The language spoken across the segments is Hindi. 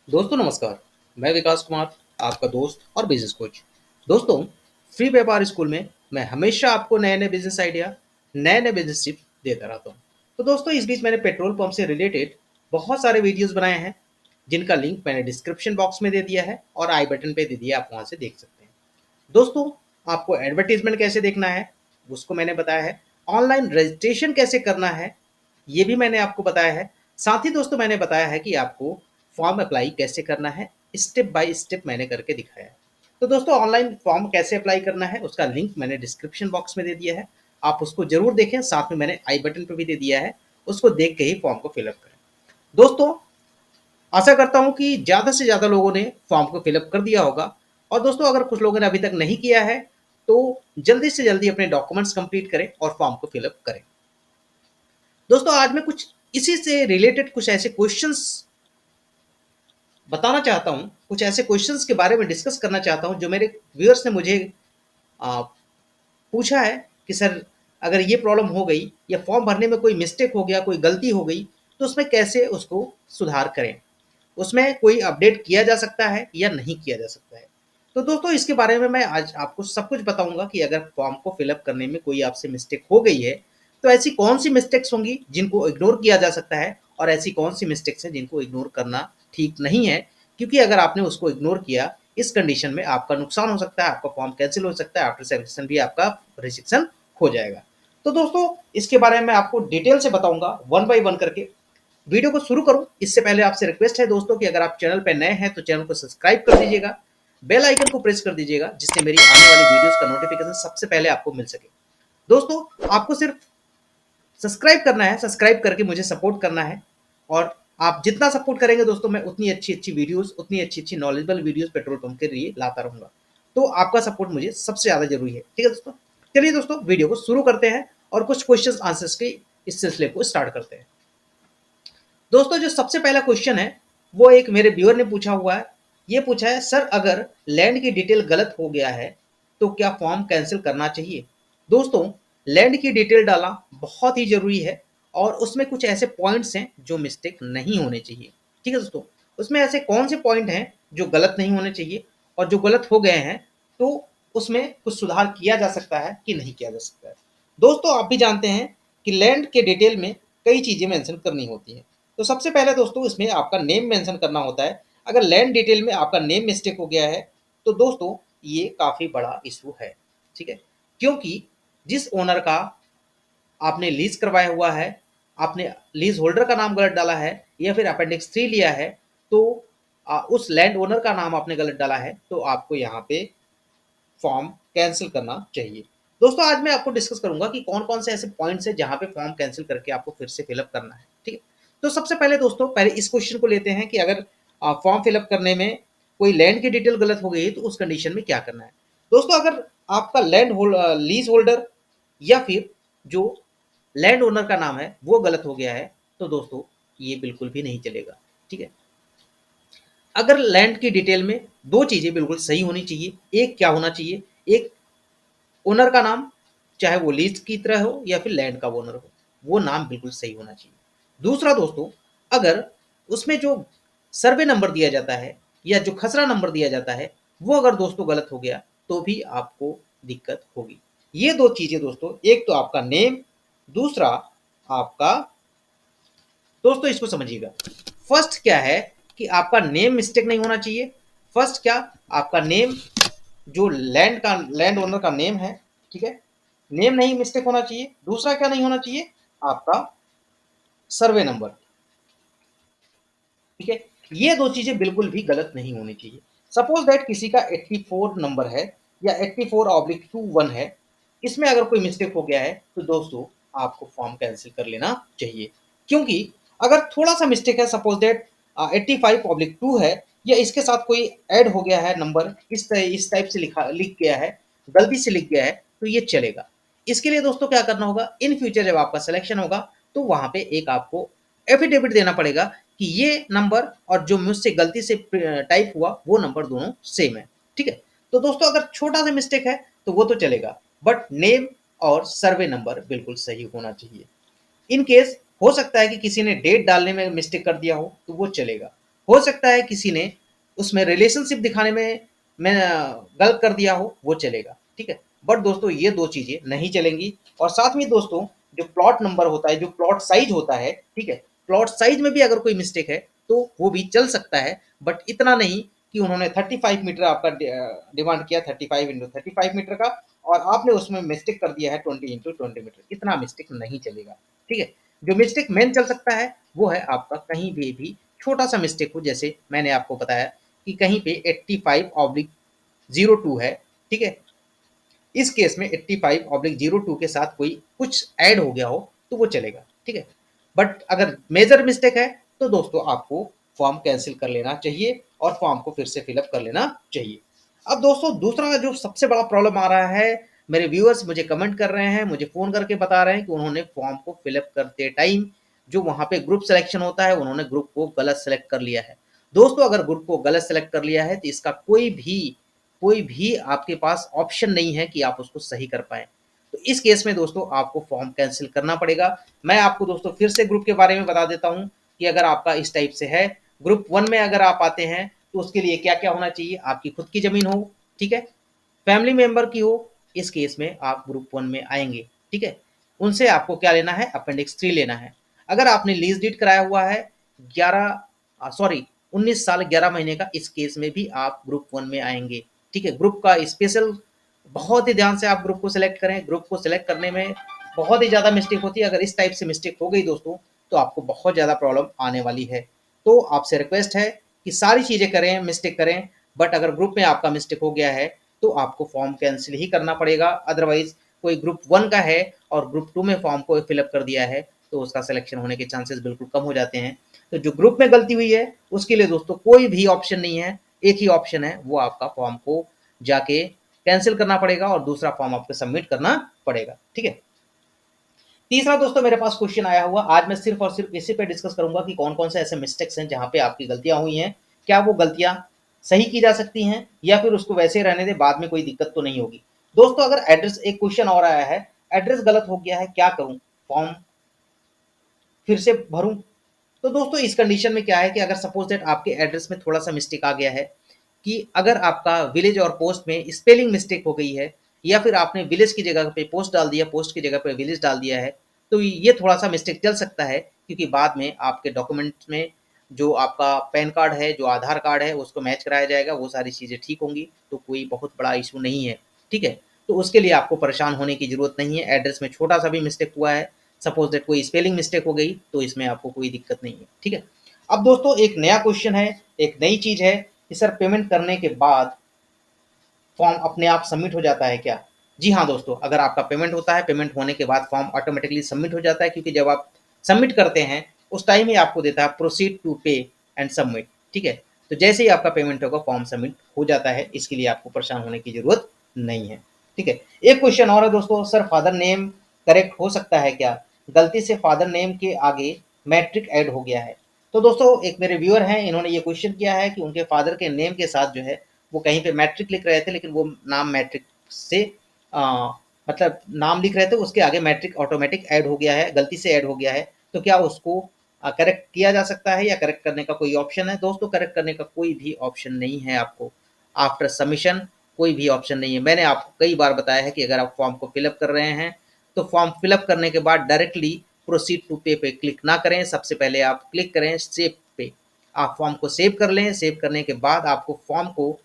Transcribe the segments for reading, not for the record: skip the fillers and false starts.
दोस्तों नमस्कार। मैं विकास कुमार, आपका दोस्त और बिजनेस कोच। दोस्तों, फ्री व्यापार स्कूल में मैं हमेशा आपको नए नए बिजनेस आइडिया, नए नए बिजनेस टिप देता रहता हूँ। तो दोस्तों, इस बीच मैंने पेट्रोल पंप से रिलेटेड बहुत सारे वीडियोस बनाए हैं, जिनका लिंक मैंने डिस्क्रिप्शन बॉक्स में दे दिया है और आई बटन पे दे दिया, आप वहाँ से देख सकते हैं। दोस्तों, आपको एडवर्टीजमेंट कैसे देखना है उसको मैंने बताया है। ऑनलाइन रजिस्ट्रेशन कैसे करना है ये भी मैंने आपको बताया है। साथ ही दोस्तों मैंने बताया है कि आपको फॉर्म अप्लाई कैसे करना है, स्टेप बाय स्टेप मैंने करके दिखाया है। तो दोस्तों, ऑनलाइन फॉर्म कैसे अप्लाई करना है उसका लिंक मैंने डिस्क्रिप्शन बॉक्स में दे दिया है। आप उसको जरूर देखें, साथ में मैंने आई बटन पर भी दे दिया है, उसको देख के ही फॉर्म को फिलअप करें। दोस्तों, आशा करता हूँ कि ज़्यादा से ज़्यादा लोगों ने फॉर्म को फिलअप कर दिया होगा। और दोस्तों, अगर कुछ लोगों ने अभी तक नहीं किया है तो जल्दी से जल्दी अपने डॉक्यूमेंट्स कंप्लीट करें और फॉर्म को फिलअप करें। दोस्तों, आज मैं कुछ इसी से रिलेटेड कुछ ऐसे क्वेश्चंस बताना चाहता हूँ, कुछ ऐसे क्वेश्चंस के बारे में डिस्कस करना चाहता हूँ जो मेरे व्यूअर्स ने मुझे आ, पूछा है कि सर, अगर ये प्रॉब्लम हो गई या फॉर्म भरने में कोई मिस्टेक हो गया, कोई गलती हो गई, तो उसमें कैसे उसको सुधार करें, उसमें कोई अपडेट किया जा सकता है या नहीं किया जा सकता है। तो दोस्तों, इसके बारे में मैं आज आपको सब कुछ बताऊंगा कि अगर फॉर्म को फिलअप करने में कोई आपसे मिस्टेक हो गई है तो ऐसी कौन सी मिस्टेक्स होंगी जिनको इग्नोर किया जा सकता है और ऐसी कौन सी मिस्टेक्स हैं जिनको इग्नोर करना ठीक नहीं है, क्योंकि अगर आपने उसको इग्नोर किया, इस कंडीशन में आपका नुकसान हो सकता है, आपका फॉर्म कैंसिल हो सकता है, आफ्टर सेलेक्शन भी आपका रिजेक्शन हो जाएगा। तो दोस्तों, इसके बारे में आपको डिटेल से बताऊंगा वन बाय वन करके। वीडियो को शुरू करूं इससे पहले आपसे रिक्वेस्ट है दोस्तों कि अगर आप चैनल पर नए हैं तो चैनल को सब्सक्राइब कर दीजिएगा, बेल आइकन को प्रेस कर दीजिएगा, जिससे मेरी आने वाली वीडियोस का नोटिफिकेशन सबसे पहले आपको मिल सके। दोस्तों, आपको सिर्फ सब्सक्राइब करना है, सब्सक्राइब करके मुझे सपोर्ट करना है। और आप जितना सपोर्ट करेंगे दोस्तों, मैं उतनी अच्छी अच्छी वीडियोस, उतनी अच्छी अच्छी नॉलेजेबल वीडियोस पेट्रोल पंप के लिए लाता रहूंगा। तो आपका सपोर्ट मुझे सबसे ज़्यादा जरूरी है, ठीक है दोस्तों। चलिए दोस्तों, वीडियो को शुरू करते हैं और कुछ क्वेश्चन आंसर्स के इस सिलसिले को स्टार्ट करते हैं। दोस्तों, जो सबसे पहला क्वेश्चन है वो एक मेरे व्यूअर ने पूछा हुआ है। ये पूछा है, सर अगर लैंड की डिटेल गलत हो गया है तो क्या फॉर्म कैंसिल करना चाहिए। दोस्तों, लैंड की डिटेल डालना बहुत ही जरूरी है और उसमें कुछ ऐसे पॉइंट्स हैं जो मिस्टेक नहीं होने चाहिए, ठीक है दोस्तों। उसमें ऐसे कौन से पॉइंट हैं जो गलत नहीं होने चाहिए, और जो गलत हो गए हैं तो उसमें कुछ सुधार किया जा सकता है कि नहीं किया जा सकता है। दोस्तों, आप भी जानते हैं कि लैंड के डिटेल में कई चीज़ें मेंशन करनी होती हैं। तो सबसे पहले दोस्तों, इसमें आपका नेम मेंशन करना होता है। अगर लैंड डिटेल में आपका नेम मिस्टेक हो गया है तो दोस्तों ये काफ़ी बड़ा इशू है, ठीक है। क्योंकि जिस ओनर का आपने लीज करवाया हुआ है, आपने लीज होल्डर का नाम गलत डाला है या फिर अपेंडिक्स 3 लिया है, तो उस लैंड ओनर का नाम आपने गलत डाला है, तो आपको यहाँ पे फॉर्म कैंसिल करना चाहिए। दोस्तों, आज मैं आपको डिस्कस करूंगा कि कौन कौन से ऐसे पॉइंट्स हैं जहां पे फॉर्म कैंसिल करके आपको फिर से फिलअप करना है, ठीक है। तो सबसे पहले दोस्तों, पहले इस क्वेश्चन को लेते हैं कि अगर फॉर्म फिलअप करने में कोई लैंड की डिटेल गलत हो गई तो उस कंडीशन में क्या करना है। दोस्तों, अगर आपका लीज होल्डर या फिर जो लैंड ओनर का नाम है वो गलत हो गया है तो दोस्तों ये बिल्कुल भी नहीं चलेगा, ठीक है। अगर लैंड की डिटेल में दो चीजें बिल्कुल सही होनी चाहिए। एक क्या होना चाहिए, एक ओनर का नाम, चाहे वो लीज की तरह हो या फिर लैंड का ओनर हो, वो नाम बिल्कुल सही होना चाहिए। दूसरा दोस्तों, अगर उसमें जो सर्वे नंबर दिया जाता है या जो खसरा नंबर दिया जाता है वो अगर दोस्तों गलत हो गया तो भी आपको दिक्कत होगी। ये दो चीजें दोस्तों, एक तो आपका नेम, दूसरा आपका, दोस्तों इसको समझिएगा। फर्स्ट क्या है कि आपका नेम मिस्टेक नहीं होना चाहिए। फर्स्ट क्या, आपका नेम, जो लैंड ओनर का नेम है, ठीक है, नेम नहीं मिस्टेक होना चाहिए। दूसरा क्या नहीं होना चाहिए, आपका सर्वे नंबर, ठीक है। ये दो चीजें बिल्कुल भी गलत नहीं होनी चाहिए। सपोज दैट किसी का 84 नंबर है या 84/21 है, इसमें अगर कोई मिस्टेक हो गया है तो दोस्तों आपको फॉर्म कैंसिल कर लेना चाहिए। क्योंकि अगर थोड़ा सा मिस्टेक है, सपोज दैट 85/2 है या इसके साथ कोई ऐड हो गया है नंबर, इस टाइप से लिख गया है, गलती से लिख गया है, तो ये चलेगा। इसके लिए दोस्तों क्या करना होगा, इन फ्यूचर जब आपका सिलेक्शन होगा तो वहां पे एक आपको एफिडेविट देना पड़ेगा कि ये नंबर और जो मुझसे गलती से टाइप हुआ वो नंबर दोनों सेम है, ठीक है। तो दोस्तों, अगर छोटा सा मिस्टेक है तो वो तो चलेगा, बट नेम और सर्वे नंबर बिल्कुल सही होना चाहिए। इन केस हो सकता है कि किसी ने डेट डालने में मिस्टेक कर दिया हो तो वो चलेगा। हो सकता है किसी ने उसमें रिलेशनशिप दिखाने में मैं गलत कर दिया हो, वो चलेगा, ठीक है। बट दोस्तों ये दो चीजें नहीं चलेंगी। और साथ में दोस्तों जो प्लॉट नंबर होता है, जो प्लॉट साइज होता है, ठीक है, प्लॉट साइज में भी अगर कोई मिस्टेक है तो वो भी चल सकता है, बट इतना नहीं कि उन्होंने 35 मीटर आपका डिमांड किया, 35 × 35 मीटर का, और आपने उसमें मिस्टेक कर दिया है 20 × 20 मीटर, इतना मिस्टेक नहीं चलेगा, ठीक है। जो मिस्टेक मेन चल सकता है वो है आपका कहीं भी छोटा सा मिस्टेक हो, जैसे मैंने आपको बताया कि कहीं पे 85/02 है, ठीक है। इस केस में 85/02 के साथ कोई कुछ ऐड हो गया हो तो वो चलेगा, ठीक है। बट अगर मेजर मिस्टेक है तो दोस्तों आपको फॉर्म कैंसिल कर लेना चाहिए और फॉर्म को फिर से फिलअप कर लेना चाहिए। अब दोस्तों दूसरा जो सबसे बड़ा प्रॉब्लम आ रहा है, मेरे व्यूअर्स मुझे कमेंट कर रहे हैं, मुझे फोन करके बता रहे हैं कि उन्होंने फॉर्म को फिलअप करते टाइम जो वहां पे ग्रुप सिलेक्शन होता है, उन्होंने ग्रुप को गलत सेलेक्ट कर लिया है। दोस्तों अगर ग्रुप को गलत सेलेक्ट कर लिया है तो इसका कोई भी आपके पास ऑप्शन नहीं है कि आप उसको सही कर पाए। तो इस केस में दोस्तों आपको फॉर्म कैंसिल करना पड़ेगा। मैं आपको दोस्तों फिर से ग्रुप के बारे में बता देता हूं कि अगर आपका इस टाइप से है, ग्रुप 1 में अगर आप आते हैं तो उसके लिए क्या क्या होना चाहिए, आपकी खुद की जमीन हो, ठीक है, फैमिली मेंबर की हो, इस केस में आप ग्रुप 1 में आएंगे, ठीक है। उनसे आपको क्या लेना है, अपेंडिक्स 3 लेना है। अगर आपने लीज डीड कराया हुआ है 19 साल 11 महीने का, इस केस में भी आप ग्रुप 1 में आएंगे, ठीक है। ग्रुप का स्पेशल बहुत ही ध्यान से आप ग्रुप को सिलेक्ट करें। ग्रुप को सिलेक्ट करने में बहुत ही ज़्यादा मिस्टेक होती है, अगर इस टाइप से मिस्टेक हो गई दोस्तों तो आपको बहुत ज़्यादा प्रॉब्लम आने वाली है। तो आपसे रिक्वेस्ट है कि सारी चीज़ें करें, मिस्टेक करें, बट अगर ग्रुप में आपका मिस्टेक हो गया है तो आपको फॉर्म कैंसिल ही करना पड़ेगा। अदरवाइज कोई ग्रुप 1 का है और ग्रुप 2 में फॉर्म को फिलअप कर दिया है तो उसका सिलेक्शन होने के चांसेस बिल्कुल कम हो जाते हैं। तो जो ग्रुप में गलती हुई है उसके लिए दोस्तों कोई भी ऑप्शन नहीं है, एक ही ऑप्शन है, वो आपका फॉर्म को जाके कैंसिल करना पड़ेगा और दूसरा फॉर्म आपको सबमिट करना पड़ेगा, ठीक है। तीसरा दोस्तों मेरे पास क्वेश्चन आया हुआ, आज मैं सिर्फ और सिर्फ इसी पे डिस्कस करूंगा कि कौन कौन से ऐसे मिस्टेक्स हैं जहां पे आपकी गलतियां हुई हैं, क्या वो गलतियां सही की जा सकती हैं या फिर उसको वैसे ही रहने दे, बाद में कोई दिक्कत तो नहीं होगी। दोस्तों अगर एड्रेस, एक क्वेश्चन और आया है, एड्रेस गलत हो गया है क्या करूं, फॉर्म फिर से भरूं? तो दोस्तों इस कंडीशन में क्या है कि अगर सपोज दैट आपके एड्रेस में थोड़ा सा मिस्टेक आ गया है कि अगर आपका विलेज और पोस्ट में स्पेलिंग मिस्टेक हो गई है या फिर आपने विलेज की जगह पे पोस्ट डाल दिया, पोस्ट की जगह पे विलेज डाल दिया है, तो ये थोड़ा सा मिस्टेक चल सकता है, क्योंकि बाद में आपके डॉक्यूमेंट्स में जो आपका पैन कार्ड है, जो आधार कार्ड है, उसको मैच कराया जाएगा, वो सारी चीज़ें ठीक होंगी, तो कोई बहुत बड़ा इशू नहीं है, ठीक है। तो उसके लिए आपको परेशान होने की ज़रूरत नहीं है। एड्रेस में छोटा सा भी मिस्टेक हुआ है, सपोज दैट कोई स्पेलिंग मिस्टेक हो गई, तो इसमें आपको कोई दिक्कत नहीं है, ठीक है। अब दोस्तों एक नया क्वेश्चन है, एक नई चीज़ है कि सर पेमेंट करने के बाद फॉर्म अपने आप सबमिट हो जाता है क्या? जी हाँ दोस्तों, अगर आपका पेमेंट होता है, पेमेंट होने के बाद फॉर्म ऑटोमेटिकली सबमिट हो जाता है, क्योंकि जब आप सबमिट करते हैं उस टाइम ही आपको देता है प्रोसीड टू पे एंड सबमिट, ठीक है। तो जैसे ही आपका पेमेंट होगा फॉर्म सबमिट हो जाता है, इसके लिए आपको परेशान होने की जरूरत नहीं है, ठीक है। एक क्वेश्चन और है दोस्तों, सर फादर नेम करेक्ट हो सकता है क्या? गलती से फादर नेम के आगे मैट्रिक ऐड हो गया है। तो दोस्तों एक मेरे व्यूअर हैं, इन्होंने ये क्वेश्चन किया है कि उनके फादर के नेम के साथ जो है वो कहीं पे मैट्रिक लिख रहे थे, लेकिन वो नाम मैट्रिक से आ, मतलब नाम लिख रहे थे, उसके आगे मैट्रिक ऑटोमेटिक ऐड हो गया है, गलती से ऐड हो गया है। तो क्या उसको करेक्ट किया जा सकता है या करेक्ट करने का कोई ऑप्शन है? दोस्तों करेक्ट करने का कोई भी ऑप्शन नहीं है आपको, आफ्टर सबमिशन कोई भी ऑप्शन नहीं है। मैंने आपको कई बार बताया है कि अगर आप फॉर्म को फिलअप कर रहे हैं तो फॉर्म फिलअप करने के बाद डायरेक्टली प्रोसीड टू पे पे क्लिक ना करें, सबसे पहले आप क्लिक करें सेव पे। आप फॉर्म को सेव कर लें, सेव करने के बाद आपको फॉर्म को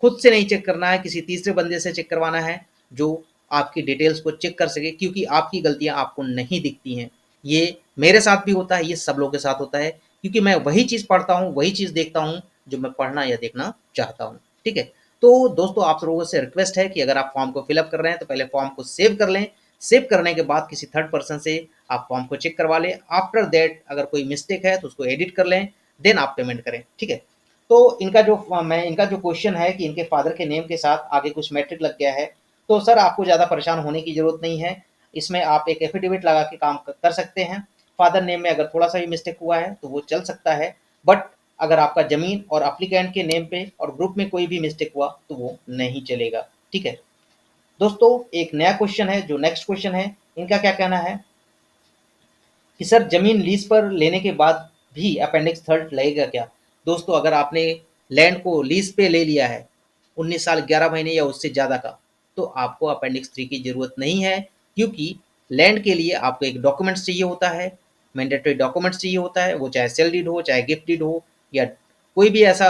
खुद से नहीं चेक करना है, किसी तीसरे बंदे से चेक करवाना है जो आपकी डिटेल्स को चेक कर सके, क्योंकि आपकी गलतियां आपको नहीं दिखती हैं। ये मेरे साथ भी होता है, ये सब लोगों के साथ होता है, क्योंकि मैं वही चीज़ पढ़ता हूँ, वही चीज़ देखता हूँ जो मैं पढ़ना या देखना चाहता हूँ, ठीक है। तो दोस्तों आप लोगों से रिक्वेस्ट है कि अगर आप फॉर्म को फिलअप कर रहे हैं तो पहले फॉर्म को सेव कर लें, सेव करने के बाद किसी थर्ड पर्सन से आप फॉर्म को चेक करवा लें। आफ्टर दैट अगर कोई मिस्टेक है तो उसको एडिट कर लें, देन आप पेमेंट करें, ठीक है। तो इनका जो क्वेश्चन है कि इनके फादर के नेम के साथ आगे कुछ मैट्रिक लग गया है, तो सर आपको ज़्यादा परेशान होने की ज़रूरत नहीं है। इसमें आप एक एफिडेविट लगा के काम कर सकते हैं। फादर नेम में अगर थोड़ा सा भी मिस्टेक हुआ है तो वो चल सकता है, बट अगर आपका ज़मीन और अप्लीकेंट के नेम पे और ग्रुप में कोई भी मिस्टेक हुआ तो वो नहीं चलेगा, ठीक है। दोस्तों एक नया क्वेश्चन है, जो नेक्स्ट क्वेश्चन है, इनका क्या कहना है कि सर ज़मीन लीज़ पर लेने के बाद भी अपेंडिक्स 3 लगेगा क्या? दोस्तों अगर आपने लैंड को लीज पे ले लिया है 19 साल 11 महीने या उससे ज़्यादा का, तो आपको अपेंडिक्स 3 की ज़रूरत नहीं है, क्योंकि लैंड के लिए आपको एक डॉक्यूमेंट्स चाहिए होता है, मैंडेटरी डॉक्यूमेंट्स चाहिए होता है, वो चाहे सेल डीड हो, चाहे गिफ्ट डीड हो, या कोई भी ऐसा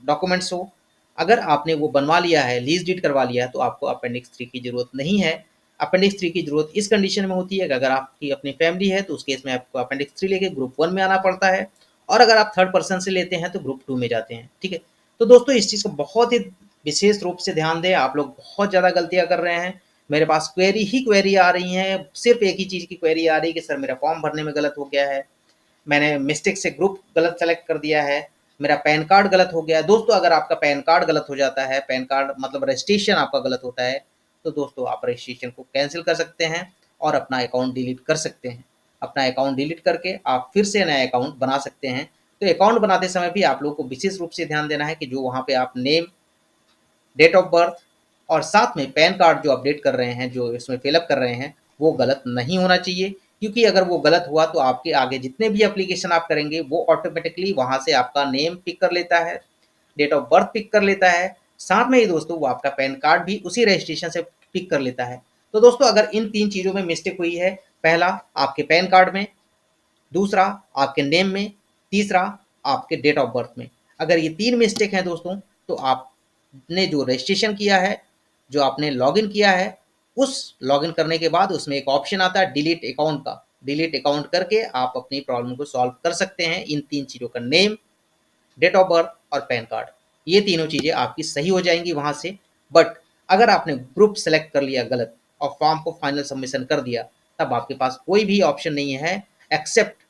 डॉक्यूमेंट्स हो। अगर आपने वो बनवा लिया है, लीज डीड करवा लिया है, तो आपको अपेंडिक्स 3 की ज़रूरत नहीं है। अपेंडिक्स 3 की ज़रूरत इस कंडीशन में होती है कि अगर आपकी अपनी फैमिली है, तो उस केस में आपको अपेंडिक्स 3 लेके ग्रुप 1 में आना पड़ता है, और अगर आप थर्ड पर्सन से लेते हैं तो ग्रुप 2 में जाते हैं। ठीक है, तो दोस्तों इस चीज़ को बहुत ही विशेष रूप से ध्यान दें। आप लोग बहुत ज़्यादा गलतियाँ कर रहे हैं। मेरे पास क्वेरी आ रही हैं, सिर्फ एक ही चीज़ की क्वेरी आ रही है कि सर मेरा फॉर्म भरने में गलत हो गया है, मैंने मिस्टेक से ग्रुप गलत सेलेक्ट कर दिया है, मेरा पैन कार्ड गलत हो गया है। दोस्तों अगर आपका पैन कार्ड गलत हो जाता है, पैन कार्ड मतलब रजिस्ट्रेशन आपका गलत होता है, तो दोस्तों आप रजिस्ट्रेशन को कैंसिल कर सकते हैं और अपना अकाउंट डिलीट कर सकते हैं। अपना अकाउंट डिलीट करके आप फिर से नया अकाउंट बना सकते हैं। तो अकाउंट बनाते समय भी आप लोगों को विशेष रूप से ध्यान देना है कि जो वहाँ पे आप नेम, डेट ऑफ बर्थ और साथ में पैन कार्ड जो अपडेट कर रहे हैं, जो इसमें फिलअप कर रहे हैं, वो गलत नहीं होना चाहिए, क्योंकि अगर वो गलत हुआ तो आपके आगे जितने भी एप्लीकेशन आप करेंगे वो ऑटोमेटिकली वहाँ से आपका नेम पिक कर लेता है, डेट ऑफ बर्थ पिक कर लेता है, साथ में ही दोस्तों वो आपका पैन कार्ड भी उसी रजिस्ट्रेशन से पिक कर लेता है। तो दोस्तों अगर इन 3 चीज़ों में मिस्टेक हुई है, पहला आपके पैन कार्ड में, दूसरा आपके नेम में, तीसरा आपके डेट ऑफ बर्थ में, अगर ये 3 मिस्टेक हैं दोस्तों, तो आपने जो रजिस्ट्रेशन किया है, जो आपने लॉगिन किया है, उस लॉगिन करने के बाद उसमें एक ऑप्शन आता है डिलीट अकाउंट का। डिलीट अकाउंट करके आप अपनी प्रॉब्लम को सॉल्व कर सकते हैं इन 3 चीज़ों का, नेम, डेट ऑफ बर्थ और पैन कार्ड। ये तीनों चीज़ें आपकी सही हो जाएंगी वहाँ से। बट अगर आपने ग्रुप सेलेक्ट कर लिया गलत और फॉर्म को फाइनल सबमिशन कर दिया, तब आपके पास कोई भी ऑप्शन नहीं है एक्सेप्ट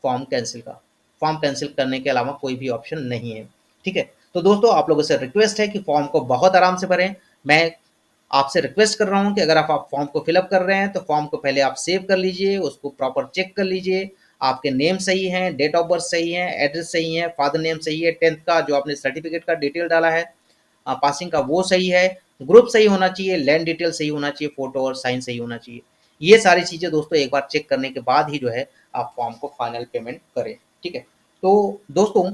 फॉर्म कैंसिल का। फॉर्म कैंसिल करने के अलावा कोई भी ऑप्शन नहीं है। ठीक है, तो दोस्तों आप लोगों से रिक्वेस्ट है कि फॉर्म को बहुत आराम से भरें। मैं आपसे रिक्वेस्ट कर रहा हूं कि अगर आप फॉर्म को फिलअप कर रहे हैं तो फॉर्म को पहले आप सेव कर लीजिए, उसको प्रॉपर चेक कर लीजिए, आपके नेम सही हैं, डेट ऑफ बर्थ सही है, एड्रेस सही है, फादर नेम सही है, 10th का जो आपने सर्टिफिकेट का डिटेल डाला है पासिंग का वो सही है, ग्रुप सही होना चाहिए, लैंड डिटेल सही होना चाहिए, फोटो और साइन सही होना चाहिए। ये सारी चीज़ें दोस्तों एक बार चेक करने के बाद ही जो है आप फॉर्म को फाइनल पेमेंट करें। ठीक है, तो दोस्तों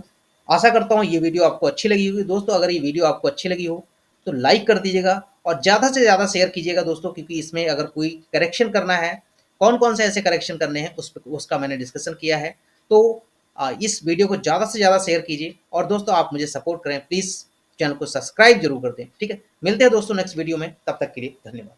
आशा करता हूँ ये वीडियो आपको अच्छी लगी होगी। दोस्तों अगर ये वीडियो आपको अच्छी लगी हो तो लाइक कर दीजिएगा और ज़्यादा से ज़्यादा शेयर कीजिएगा दोस्तों, क्योंकि इसमें अगर कोई करेक्शन करना है, कौन कौन से ऐसे करेक्शन करने हैं उसका मैंने डिस्कशन किया है। तो इस वीडियो को ज़्यादा से ज़्यादा शेयर कीजिए और दोस्तों आप मुझे सपोर्ट करें, प्लीज़ चैनल को सब्सक्राइब जरूर कर दें। ठीक है, मिलते हैं दोस्तों नेक्स्ट वीडियो में, तब तक के लिए धन्यवाद।